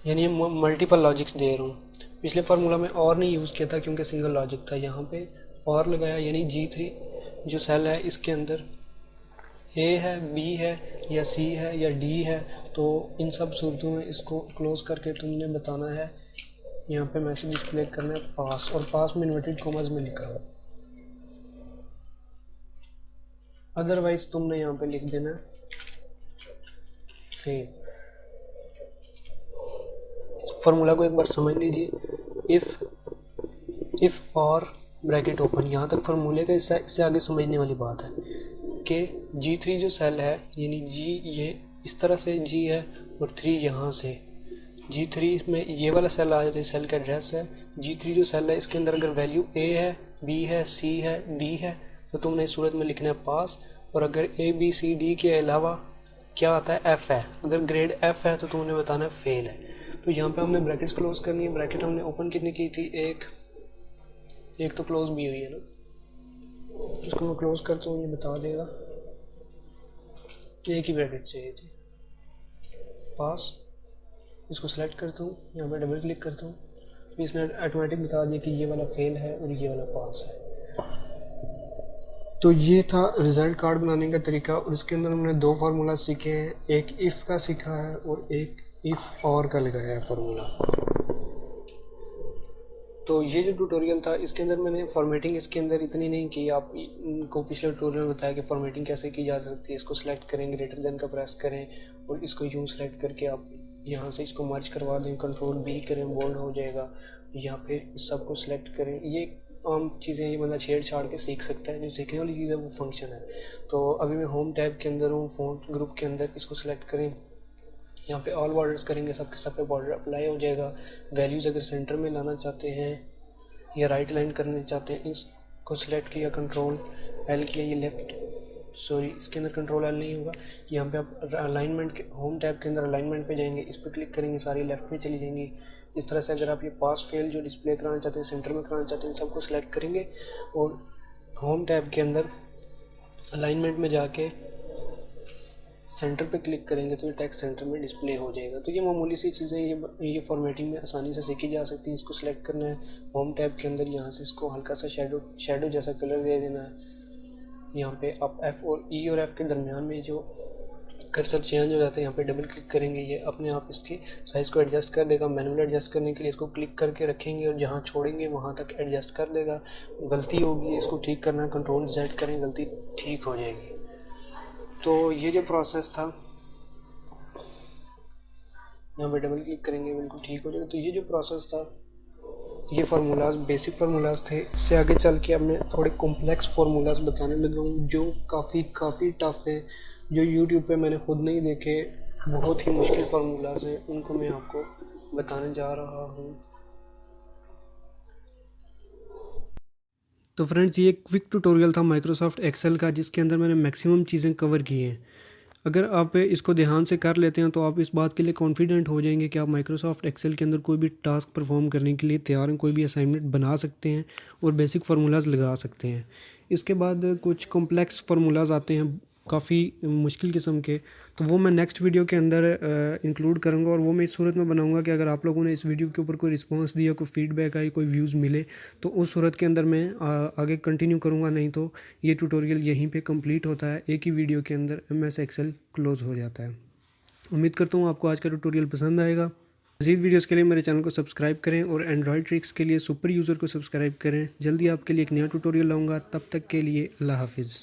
S1: यानी मल्टीपल लॉजिक्स दे रहा हूँ। पिछले फार्मूला में और नहीं यूज़ किया था क्योंकि सिंगल लॉजिक था, यहाँ पे और लगाया, यानी G3 जो सेल है इसके अंदर A है, B है, या C है, या D है। तो इन सब सूरतों में इसको क्लोज करके तुमने बताना है, यहाँ पे मैसेज डिस्प्ले करना है पास, और पास में इन्वर्टेड कॉमास में लिखा हुआ। अदरवाइज तुमने यहाँ पे लिख देना फेल। फार्मूला को एक बार समझ लीजिए। इफ़ और ब्रैकेट ओपन, यहाँ तक फार्मूले का इससे आगे समझने वाली बात है कि G3 जो सेल है, यानी G ये इस तरह से G है और 3 यहाँ से, G3 में ये वाला सेल आ जाता है, सेल का एड्रेस है। G3 जो सेल है इसके अंदर अगर वैल्यू A है, B है, C है, D है, तो तुमने इस सूरत में लिखना है पास। और अगर ABCD के अलावा क्या आता है, F है, अगर ग्रेड F है तो तुमने बताना है फेल है। तो यहाँ पे हमने ब्रैकेट्स क्लोज करनी है। ब्रैकेट हमने ओपन कितनी की थी, एक तो क्लोज भी हुई है ना, इसको मैं क्लोज करता हूँ, ये बता देगा। एक ही ब्रैकेट चाहिए थी, पास। इसको सेलेक्ट करता हूँ, यहाँ पे डबल क्लिक करता हूँ, तो इसने ऑटोमेटिक बता दिया कि ये वाला फेल है और ये वाला पास है। तो ये था रिज़ल्ट कार्ड बनाने का तरीका, और इसके अंदर हमने 2 फार्मूला सीखे हैं, एक इफ़ का सीखा है और एक इफ़ और का लगाया है फार्मूला। तो ये जो ट्यूटोरियल था इसके अंदर मैंने फॉर्मेटिंग इसके अंदर इतनी नहीं की। आपको पिछले ट्यूटोरियल में बताया कि फॉर्मेटिंग कैसे की जा सकती है। इसको सिलेक्ट करें, ग्रेटर देन का प्रेस करें और इसको यूँ सेलेक्ट करके आप यहाँ से इसको मर्ज करवा दें, कंट्रोल B करें, बोल्ड हो जाएगा। यहाँ पे इस सब को सिलेक्ट करें। ये आम चीज़ें, ये बंदा छेड़ के सीख सकता है। जो सीखने वाली चीज़ है वो फंक्शन है। तो अभी मैं होम टैब के अंदर हूँ, फ़ॉन्ट ग्रुप के अंदर, इसको सिलेक्ट करें, यहाँ पे ऑल बॉर्डर्स करेंगे, सब के सब पे बॉर्डर अप्लाई हो जाएगा। वैल्यूज़ अगर सेंटर में लाना चाहते हैं या राइट लाइन करने चाहते हैं, इसको सिलेक्ट किया, कंट्रोल L किया, ये लेफ़्ट, सॉरी इसके अंदर कंट्रोल L नहीं होगा। यहाँ पे आप अलाइनमेंट के होम टैब के अंदर अलाइनमेंट पे जाएंगे, इस पर क्लिक करेंगे, सारी लेफ़्ट में चली जाएंगी। इस तरह से अगर आप ये पास फेल जो डिस्प्ले कराना चाहते हैं, सेंटर में कराना चाहते हैं, सबको सिलेक्ट करेंगे और होम टैब के अंदर अलाइनमेंट में जाके सेंटर पे क्लिक करेंगे तो ये टेक्स्ट सेंटर में डिस्प्ले हो जाएगा। तो ये मामूली सी चीज़ें ये फॉर्मेटिंग में आसानी से सीखी जा सकती है। इसको सिलेक्ट करना है होम टैब के अंदर, यहाँ से इसको हल्का सा शेडो जैसा कलर दे देना है। यहाँ पे आप F और E और F के दरमियान में जो कर्सर चेंज हो जाता है, यहाँ पे डबल क्लिक करेंगे, ये अपने आप इसके साइज़ को एडजस्ट कर देगा। मैनुअल एडजस्ट करने के लिए इसको क्लिक करके रखेंगे और जहाँ छोड़ेंगे वहाँ तक एडजस्ट कर देगा। गलती होगी इसको ठीक करना है, कंट्रोल Z करें, गलती ठीक हो जाएगी। तो ये जो प्रोसेस था, यहाँ पे डबल क्लिक करेंगे, बिल्कुल ठीक हो जाएगा। तो ये जो प्रोसेस था, ये फार्मूलाज बेसिक फार्मूलाज थे। इससे आगे चल के अब मैं थोड़े कॉम्प्लेक्स फार्मूलाज बताने लगा हूँ जो काफ़ी टफ है, जो यूट्यूब पे मैंने खुद नहीं देखे, बहुत ही मुश्किल फार्मूलाज हैं, उनको मैं आपको बताने जा रहा हूँ। तो फ्रेंड्स, ये एक क्विक ट्यूटोरियल था माइक्रोसॉफ्ट एक्सेल का, जिसके अंदर मैंने मैक्सिमम चीज़ें कवर की हैं। अगर आप इसको ध्यान से कर लेते हैं तो आप इस बात के लिए कॉन्फिडेंट हो जाएंगे कि आप माइक्रोसॉफ्ट एक्सेल के अंदर कोई भी टास्क परफॉर्म करने के लिए तैयार हैं, कोई भी असाइनमेंट बना सकते हैं और बेसिक फार्मूलाज लगा सकते हैं। इसके बाद कुछ कॉम्प्लेक्स फार्मूलाज आते हैं, काफ़ी मुश्किल किस्म के, तो वो मैं नेक्स्ट वीडियो के अंदर इंक्लूड करूँगा। और वो मैं इस सूरत में बनाऊँगा कि अगर आप लोगों ने इस वीडियो के ऊपर कोई रिस्पांस दिया, कोई फीडबैक आई, कोई व्यूज़ मिले, तो उस सूरत के अंदर मैं आगे कंटिन्यू करूँगा। नहीं तो ये ट्यूटोरियल यहीं पे कंप्लीट होता है, एक ही वीडियो के अंदर MS एक्सेल क्लोज़ हो जाता है। उम्मीद करता हूँ आपको आज का ट्यूटोरियल पसंद आएगा। मज़ीद वीडियोस के लिए मेरे चैनल को सब्सक्राइब करें और एंड्रॉयड ट्रिक्स के लिए सुपर यूज़र को सब्सक्राइब करें। जल्दी आपके लिए एक नया ट्यूटोरियल लाऊंगा, तब तक के लिए अल्लाह हाफिज़।